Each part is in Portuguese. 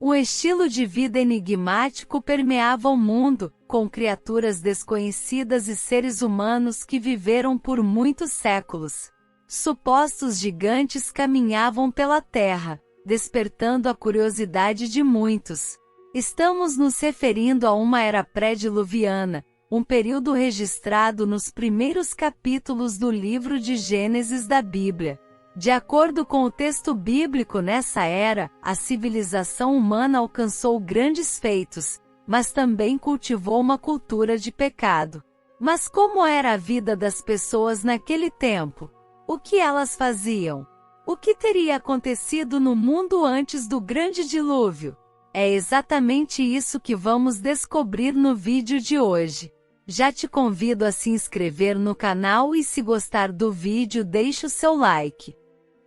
Um estilo de vida enigmático permeava o mundo, com criaturas desconhecidas e seres humanos que viveram por muitos séculos. Supostos gigantes caminhavam pela Terra, despertando a curiosidade de muitos. Estamos nos referindo a uma era pré-diluviana, um período registrado nos primeiros capítulos do livro de Gênesis da Bíblia. De acordo com o texto bíblico, nessa era, a civilização humana alcançou grandes feitos, mas também cultivou uma cultura de pecado. Mas como era a vida das pessoas naquele tempo? O que elas faziam? O que teria acontecido no mundo antes do grande dilúvio? É exatamente isso que vamos descobrir no vídeo de hoje. Já te convido a se inscrever no canal e, se gostar do vídeo, deixe o seu like.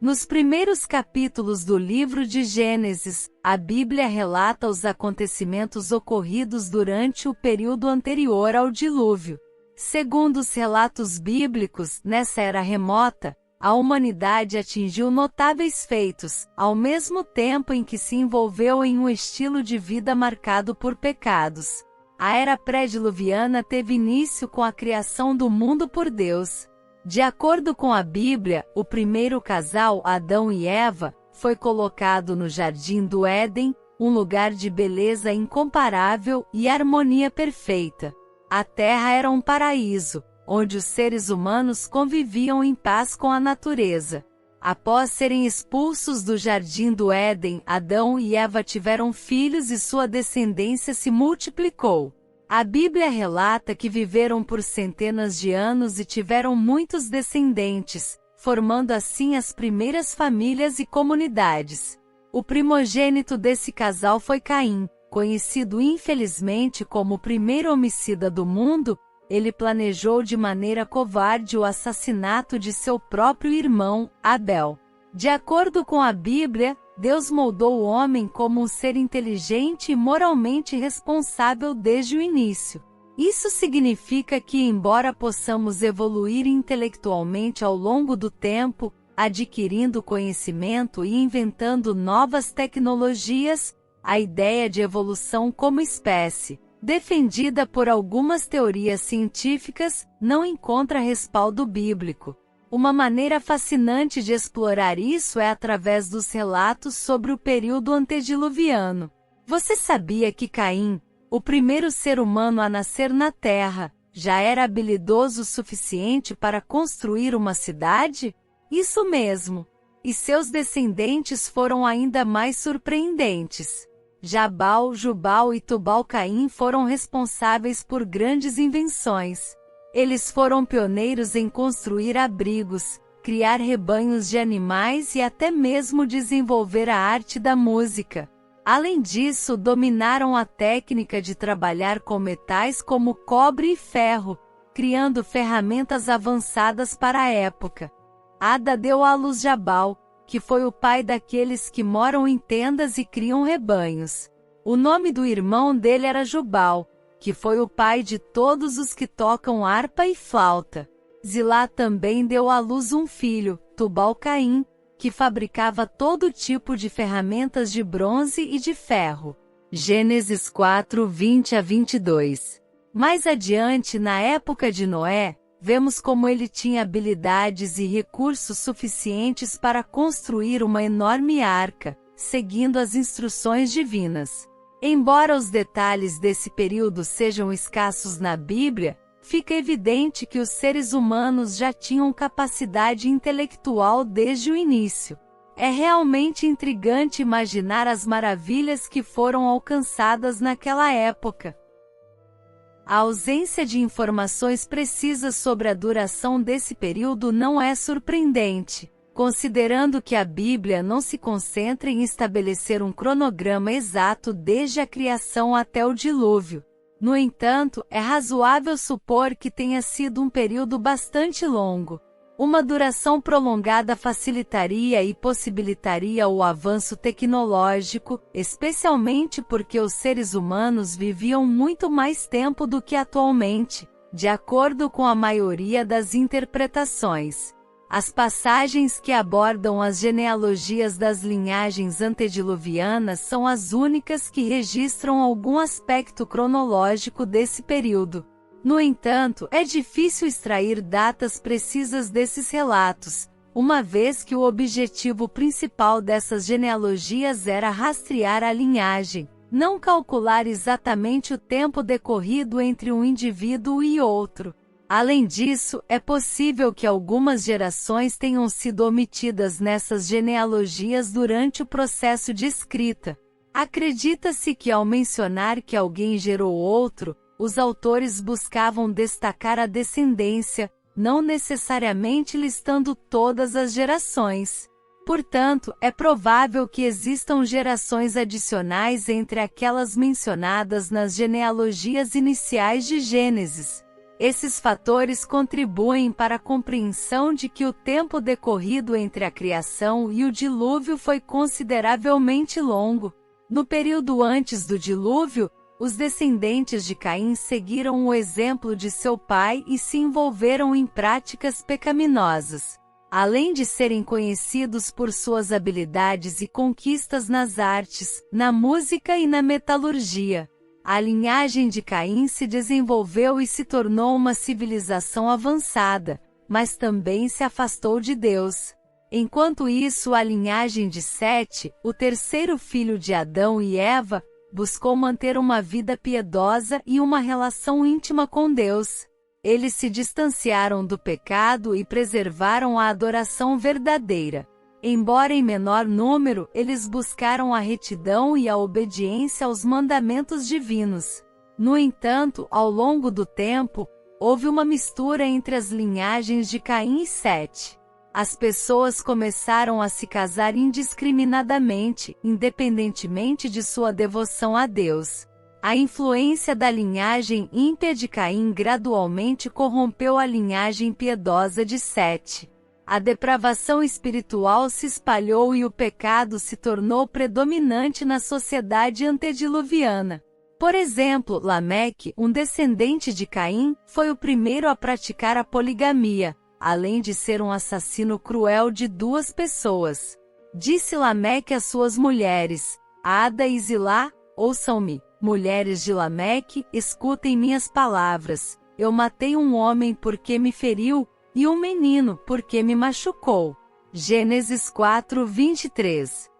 Nos primeiros capítulos do livro de Gênesis, a Bíblia relata os acontecimentos ocorridos durante o período anterior ao dilúvio. Segundo os relatos bíblicos, nessa era remota, a humanidade atingiu notáveis feitos, ao mesmo tempo em que se envolveu em um estilo de vida marcado por pecados. A era pré-diluviana teve início com a criação do mundo por Deus. De acordo com a Bíblia, o primeiro casal, Adão e Eva, foi colocado no Jardim do Éden, um lugar de beleza incomparável e harmonia perfeita. A Terra era um paraíso, onde os seres humanos conviviam em paz com a natureza. Após serem expulsos do Jardim do Éden, Adão e Eva tiveram filhos e sua descendência se multiplicou. A Bíblia relata que viveram por centenas de anos e tiveram muitos descendentes, formando assim as primeiras famílias e comunidades. O primogênito desse casal foi Caim, conhecido infelizmente como o primeiro homicida do mundo. Ele planejou de maneira covarde o assassinato de seu próprio irmão, Abel. De acordo com a Bíblia, Deus moldou o homem como um ser inteligente e moralmente responsável desde o início. Isso significa que, embora possamos evoluir intelectualmente ao longo do tempo, adquirindo conhecimento e inventando novas tecnologias, a ideia de evolução como espécie, defendida por algumas teorias científicas, não encontra respaldo bíblico. Uma maneira fascinante de explorar isso é através dos relatos sobre o período antediluviano. Você sabia que Caim, o primeiro ser humano a nascer na Terra, já era habilidoso o suficiente para construir uma cidade? Isso mesmo! E seus descendentes foram ainda mais surpreendentes. Jabal, Jubal e Tubal-Caim foram responsáveis por grandes invenções. Eles foram pioneiros em construir abrigos, criar rebanhos de animais e até mesmo desenvolver a arte da música. Além disso, dominaram a técnica de trabalhar com metais como cobre e ferro, criando ferramentas avançadas para a época. Ada deu à luz Jabal, que foi o pai daqueles que moram em tendas e criam rebanhos. O nome do irmão dele era Jubal, que foi o pai de todos os que tocam harpa e flauta. Zilá também deu à luz um filho, Tubal-Caim, que fabricava todo tipo de ferramentas de bronze e de ferro. Gênesis 4, 20 a 22. Mais adiante, na época de Noé, vemos como ele tinha habilidades e recursos suficientes para construir uma enorme arca, seguindo as instruções divinas. Embora os detalhes desse período sejam escassos na Bíblia, fica evidente que os seres humanos já tinham capacidade intelectual desde o início. É realmente intrigante imaginar as maravilhas que foram alcançadas naquela época. A ausência de informações precisas sobre a duração desse período não é surpreendente, considerando que a Bíblia não se concentra em estabelecer um cronograma exato desde a criação até o dilúvio. No entanto, é razoável supor que tenha sido um período bastante longo. Uma duração prolongada facilitaria e possibilitaria o avanço tecnológico, especialmente porque os seres humanos viviam muito mais tempo do que atualmente, de acordo com a maioria das interpretações. As passagens que abordam as genealogias das linhagens antediluvianas são as únicas que registram algum aspecto cronológico desse período. No entanto, é difícil extrair datas precisas desses relatos, uma vez que o objetivo principal dessas genealogias era rastrear a linhagem, não calcular exatamente o tempo decorrido entre um indivíduo e outro. Além disso, é possível que algumas gerações tenham sido omitidas nessas genealogias durante o processo de escrita. Acredita-se que ao mencionar que alguém gerou outro, os autores buscavam destacar a descendência, não necessariamente listando todas as gerações. Portanto, é provável que existam gerações adicionais entre aquelas mencionadas nas genealogias iniciais de Gênesis. Esses fatores contribuem para a compreensão de que o tempo decorrido entre a criação e o dilúvio foi consideravelmente longo. No período antes do dilúvio, os descendentes de Caim seguiram o exemplo de seu pai e se envolveram em práticas pecaminosas. Além de serem conhecidos por suas habilidades e conquistas nas artes, na música e na metalurgia, a linhagem de Caim se desenvolveu e se tornou uma civilização avançada, mas também se afastou de Deus. Enquanto isso, a linhagem de Sete, o terceiro filho de Adão e Eva, buscou manter uma vida piedosa e uma relação íntima com Deus. Eles se distanciaram do pecado e preservaram a adoração verdadeira. Embora em menor número, eles buscaram a retidão e a obediência aos mandamentos divinos. No entanto, ao longo do tempo, houve uma mistura entre as linhagens de Caim e Sete. As pessoas começaram a se casar indiscriminadamente, independentemente de sua devoção a Deus. A influência da linhagem ímpia de Caim gradualmente corrompeu a linhagem piedosa de Sete. A depravação espiritual se espalhou e o pecado se tornou predominante na sociedade antediluviana. Por exemplo, Lameque, um descendente de Caim, foi o primeiro a praticar a poligamia, além de ser um assassino cruel de duas pessoas. Disse Lameque às suas mulheres, Ada e Zilá, ouçam-me, mulheres de Lameque, escutem minhas palavras. Eu matei um homem porque me feriu, e um menino porque me machucou. Gênesis 4:23.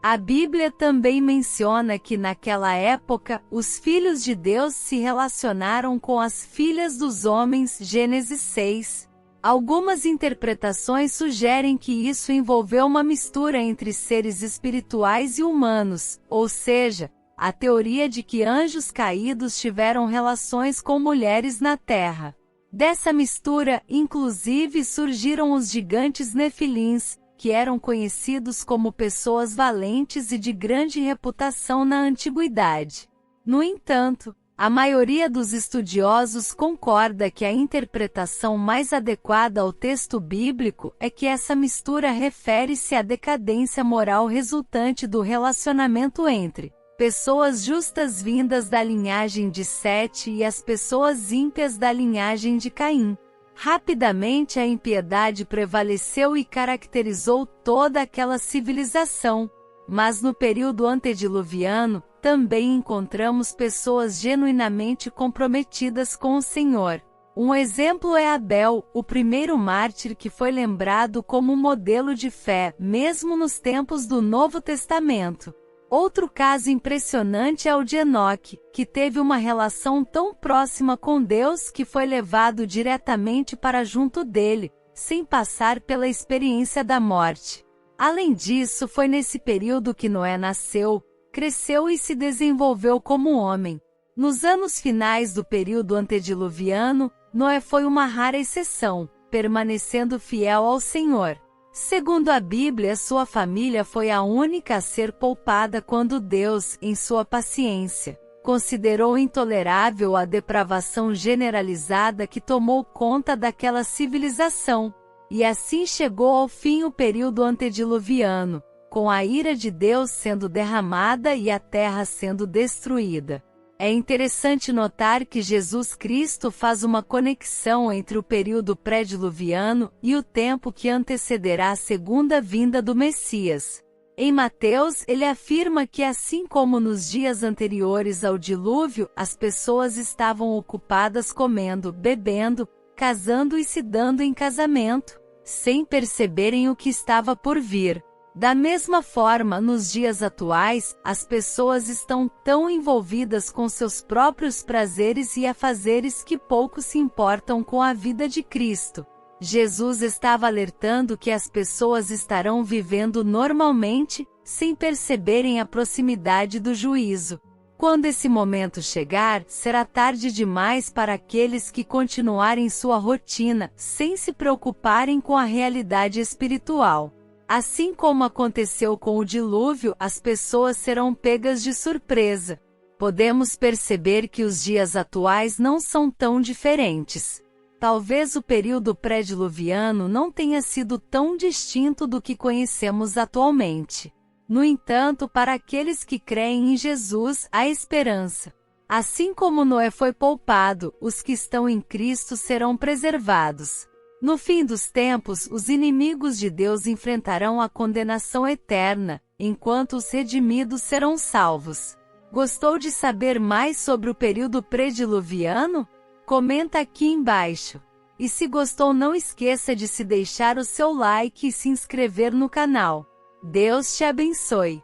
A Bíblia também menciona que naquela época, os filhos de Deus se relacionaram com as filhas dos homens. Gênesis 6. Algumas interpretações sugerem que isso envolveu uma mistura entre seres espirituais e humanos, ou seja, a teoria de que anjos caídos tiveram relações com mulheres na terra. Dessa mistura, inclusive, surgiram os gigantes nefilins, que eram conhecidos como pessoas valentes e de grande reputação na antiguidade. No entanto, a maioria dos estudiosos concorda que a interpretação mais adequada ao texto bíblico é que essa mistura refere-se à decadência moral resultante do relacionamento entre pessoas justas vindas da linhagem de Sete e as pessoas ímpias da linhagem de Caim. Rapidamente a impiedade prevaleceu e caracterizou toda aquela civilização. Mas no período antediluviano, também encontramos pessoas genuinamente comprometidas com o Senhor. Um exemplo é Abel, o primeiro mártir que foi lembrado como um modelo de fé, mesmo nos tempos do Novo Testamento. Outro caso impressionante é o de Enoque, que teve uma relação tão próxima com Deus que foi levado diretamente para junto dele, sem passar pela experiência da morte. Além disso, foi nesse período que Noé nasceu, cresceu e se desenvolveu como homem. Nos anos finais do período antediluviano, Noé foi uma rara exceção, permanecendo fiel ao Senhor. Segundo a Bíblia, sua família foi a única a ser poupada quando Deus, em sua paciência, considerou intolerável a depravação generalizada que tomou conta daquela civilização. E assim chegou ao fim o período antediluviano, com a ira de Deus sendo derramada e a terra sendo destruída. É interessante notar que Jesus Cristo faz uma conexão entre o período pré-diluviano e o tempo que antecederá a segunda vinda do Messias. Em Mateus, ele afirma que assim como nos dias anteriores ao dilúvio, as pessoas estavam ocupadas comendo, bebendo, casando e se dando em casamento, sem perceberem o que estava por vir. Da mesma forma, nos dias atuais, as pessoas estão tão envolvidas com seus próprios prazeres e afazeres que pouco se importam com a vida de Cristo. Jesus estava alertando que as pessoas estarão vivendo normalmente, sem perceberem a proximidade do juízo. Quando esse momento chegar, será tarde demais para aqueles que continuarem sua rotina, sem se preocuparem com a realidade espiritual. Assim como aconteceu com o dilúvio, as pessoas serão pegas de surpresa. Podemos perceber que os dias atuais não são tão diferentes. Talvez o período pré-diluviano não tenha sido tão distinto do que conhecemos atualmente. No entanto, para aqueles que creem em Jesus, há esperança. Assim como Noé foi poupado, os que estão em Cristo serão preservados. No fim dos tempos, os inimigos de Deus enfrentarão a condenação eterna, enquanto os redimidos serão salvos. Gostou de saber mais sobre o período pré-diluviano? Comenta aqui embaixo. E se gostou, não esqueça de se deixar o seu like e se inscrever no canal. Deus te abençoe.